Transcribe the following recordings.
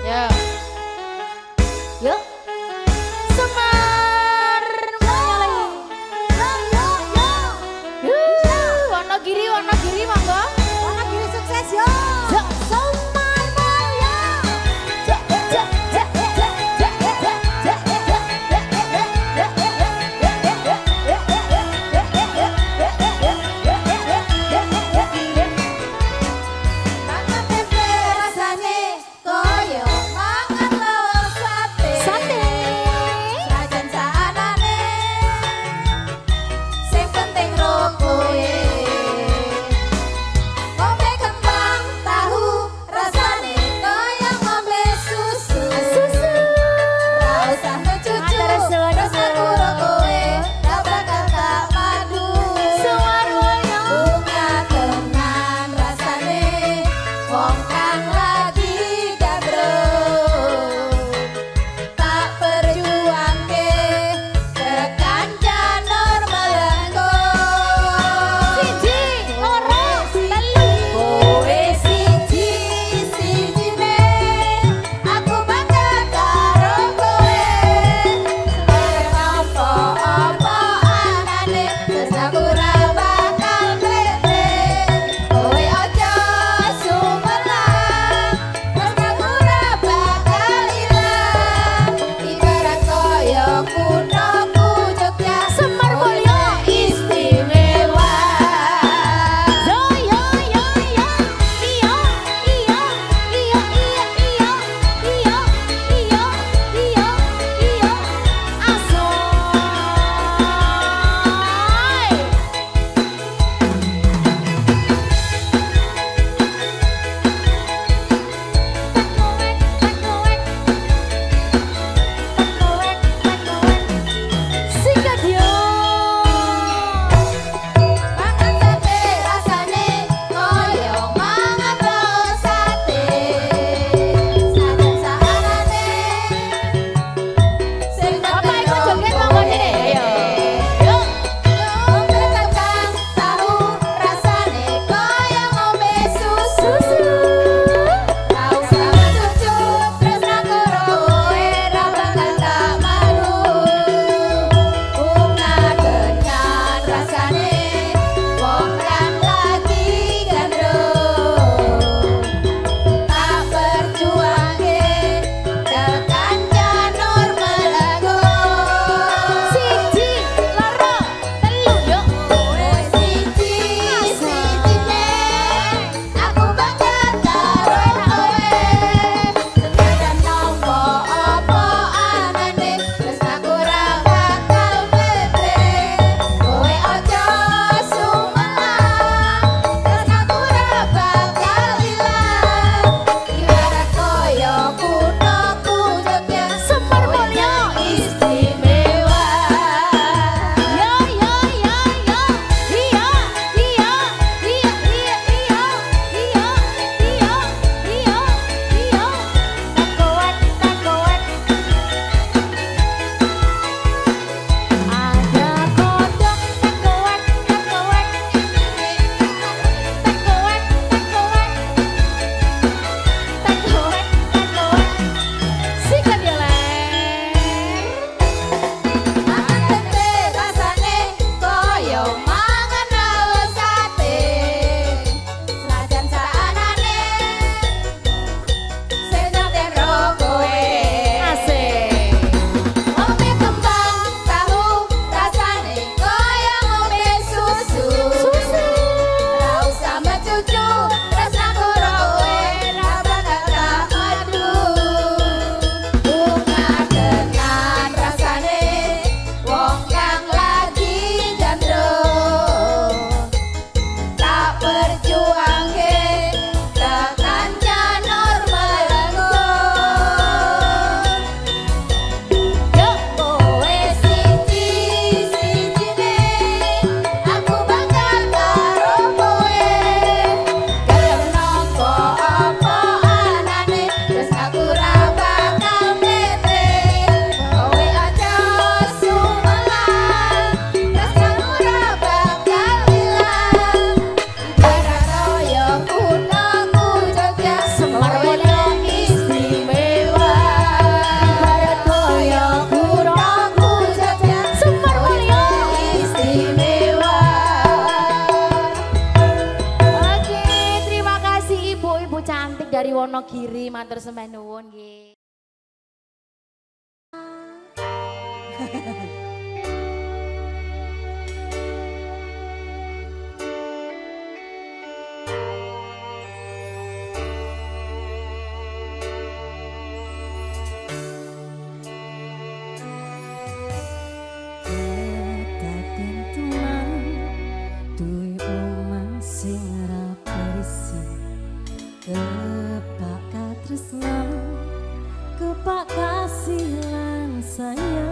Ya. Yuk. Semar menyalahi. Wonogiri, Wonogiri monggo. Wonogiri sukses yo. Semar Maya. Mangan tempe rasane koyo mangan lawar sate. Sate. Sajan saanane sing penting ro kowe. Ngombe kembang tahu rasane koyo ngombe susu. Susu. Ra usah cucu. Antara sewa Terus aku ro kowe dapat kakak madu. Semar Maya. Bunga tenan rasane wong kang lagi gabruk tak perjuangke tekan normal engko Siji, loro, telu. kowe siji-sijine aku bangga karo kowe apa-apa anane terus aku ra bakal mlete kowe aja sumelang cantik dari Wonogiri, matur sembah nuwun nggih. Kepak katresnan, kepak kasih lan sayang.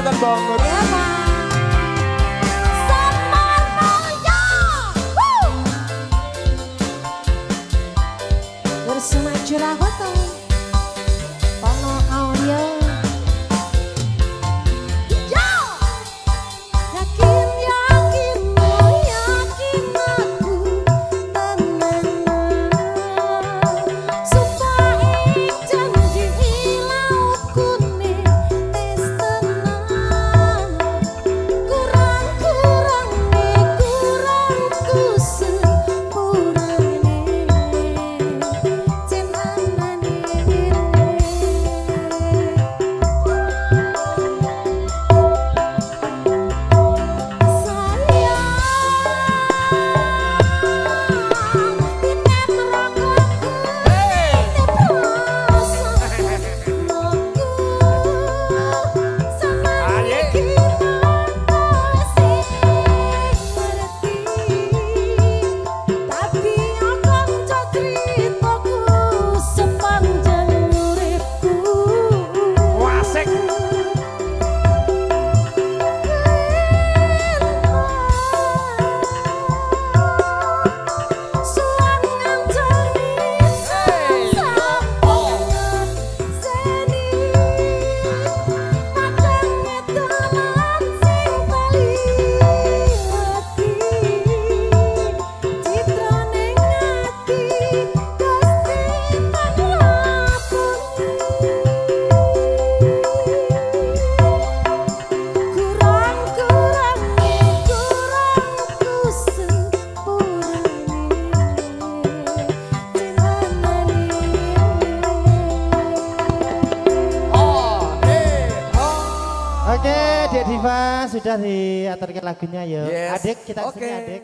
kelihatan banget. Ya, Pak. Bersama curah foto Pono Audio. Yakin, yakinmu, yakin aku tenang. Supaya janji lautku nih tes tenang. Kurang-kurang nih, kurangku sepurane. Oke, Dek Diva sudah diaturkan lagunya ya. Yes. Adik, kita Oke. kesini adik.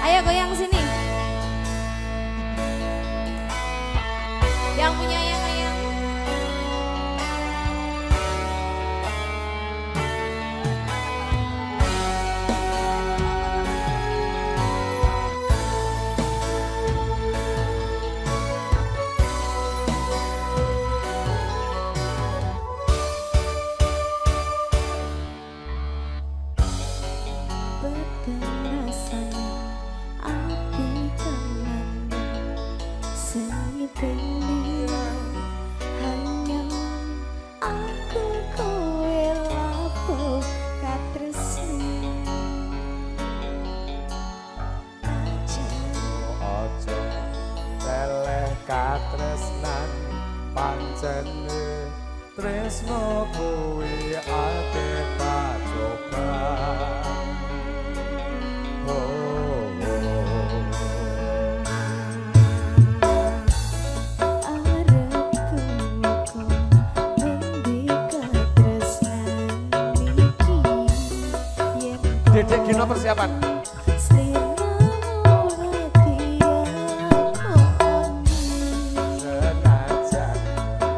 Ayo goyang sini. Yang punya yang goyang. Berkerasan api kanan seni pilihan hanya aku kowe lapo katresni Ojo teleh katresnan pancene tresno kuwi ate pacoban. Dedek Gino persiapan. Senajan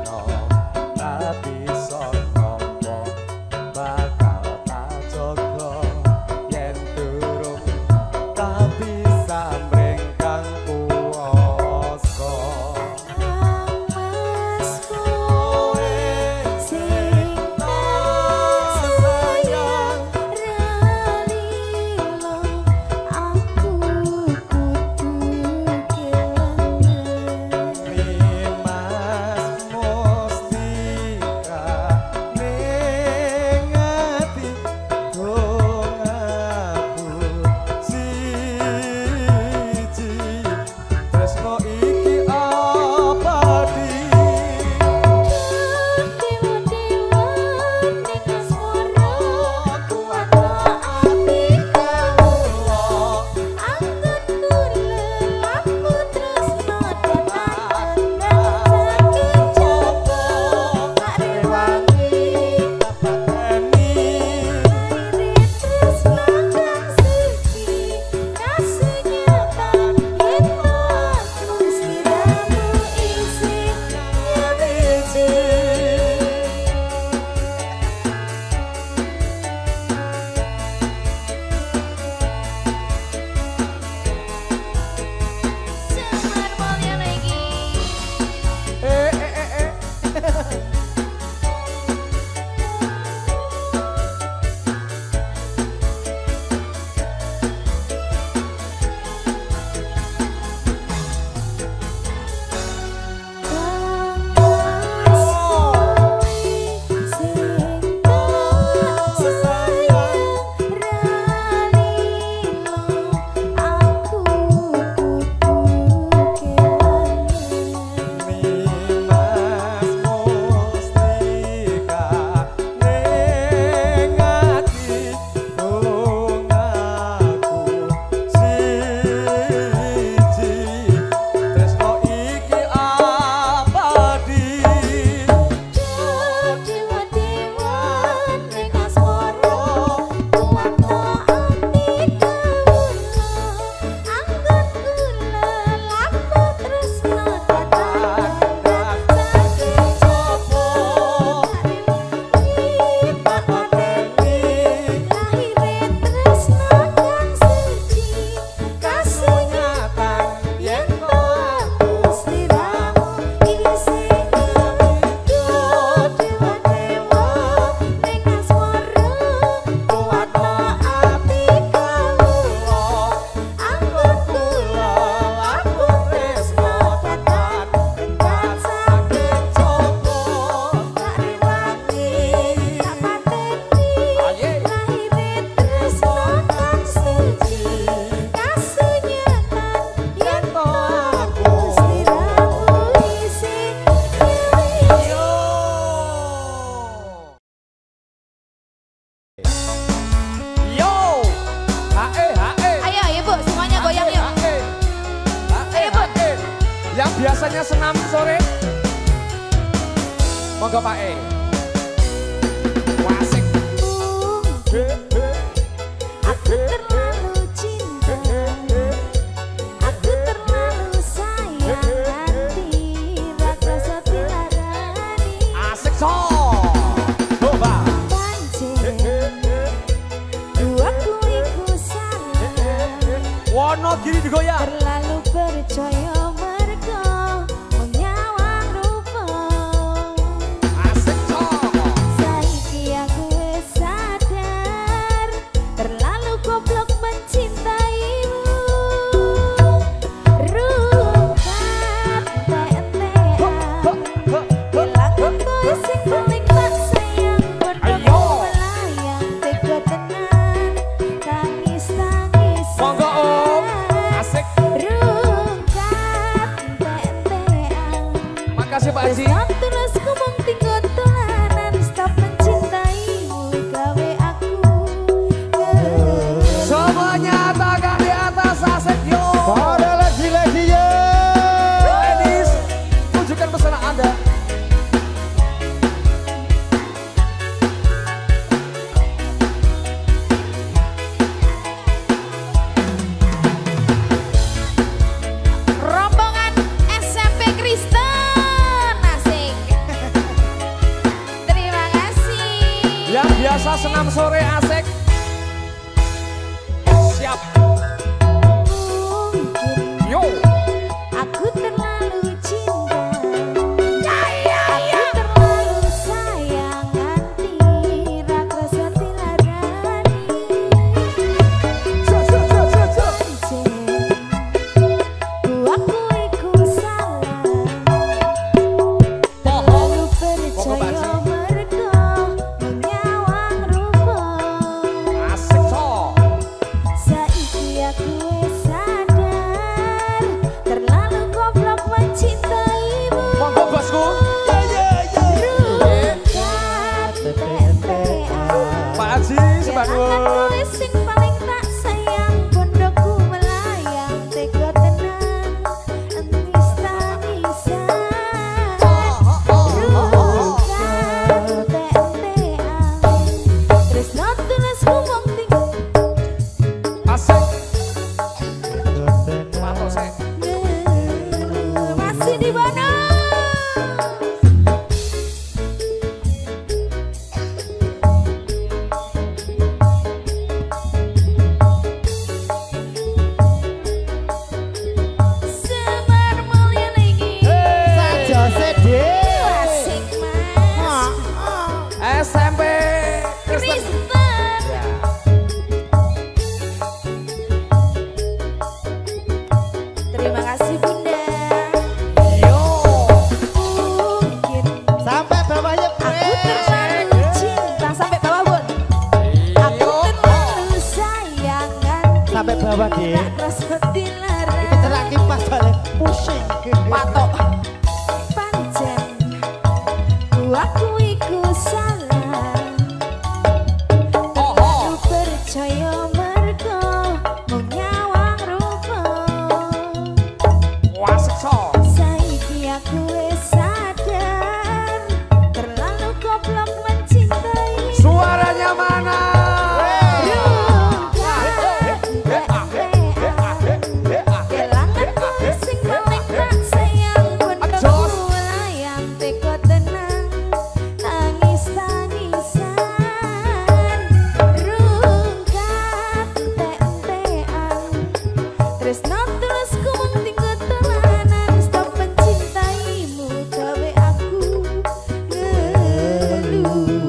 no tapi sonopo bakal tak jogo yen durung tapi samring kang kuoso. Yang biasanya senam sore. Monggo Pak E. Wasik. Aku terlalu cinta, aku terlalu sayang hati, rak rasa tilarani. Asik so. Coba. Pancen, aku iku salah, Wonogiri digoyang. terlalu percaya mergo menyawang rupa. Asik so. Saiki aku wis sadar, terlalu goblok mencintaimu. Rungkat entek-entekan, kelangan kowe sing paling tak sayang. Ayo. Bodohku melayang, tega tenan, tangis-tangisan. Monggo Om. Asik. Rungkat entek-entekan, Makasih Pak Haji. stop terus ngomong tinggal tulanan, stop mencintaimu, gawe aku Semuanya tangan di atas asik yo. Pada lagi ya. Ladies, tunjukkan pesona Anda. rombongan SMP Kristen. Asik. Terima kasih. Yang biasa senam sore asik. Siap. Mungkin Yo. aku terlalu cinta, aku terlalu sayang hati, rak rasa tilarani. Aku iku salah, terlalu percaya mergo menyawang rupa. Asik so. Saiki aku wis sadar, terlalu goblok mencintaimu. Monggo bosku. Rungkat entek-entekan, Pak Haji sebangun. kowe sing paling tak sayang. Bodohku melayang, tega tenan, tangis-tangisan. Rungkat entek-entekan, tresno tulus ngomong tinggal. Asik. Matur sik. Masih di mana? Semar mulia lagi. Saja sedih. Asik mas. SMP Kristen. Kristen. Ya. Terima kasih Bunda. Yo. Mungkin Sampai bawahnya aku terlalu cinta sampai bawah Bun. Aku Yo. terlalu sayang hati. Sampai bawah, Dik. Tak rasa dilarang. Kita lagi pas soalnya pusing. Patok. Pancen, aku iku salah, terlalu percaya mergo menyawang rupa. Asik so. Saiki aku wis sadar, terlalu goblok mencintai. Suaranya mana? Kelangan kowe sing paling tak sayang. Bodohku melayang, tega tenan, tangis-tangisan. Rungkat entek-entekan, tresno tulus ngomong tinggal tulanan. Stop mencintaimu, gawe aku ngeluh.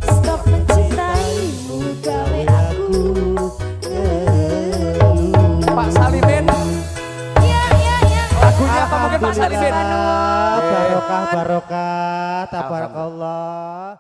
Stop mencintaimu, gawe aku ngeluh. Pak Salimin. Ya, ya, ya. Lagunya apa mungkin Pak Salimin? Alhamdulillah, barokah barokah, tabarakallah.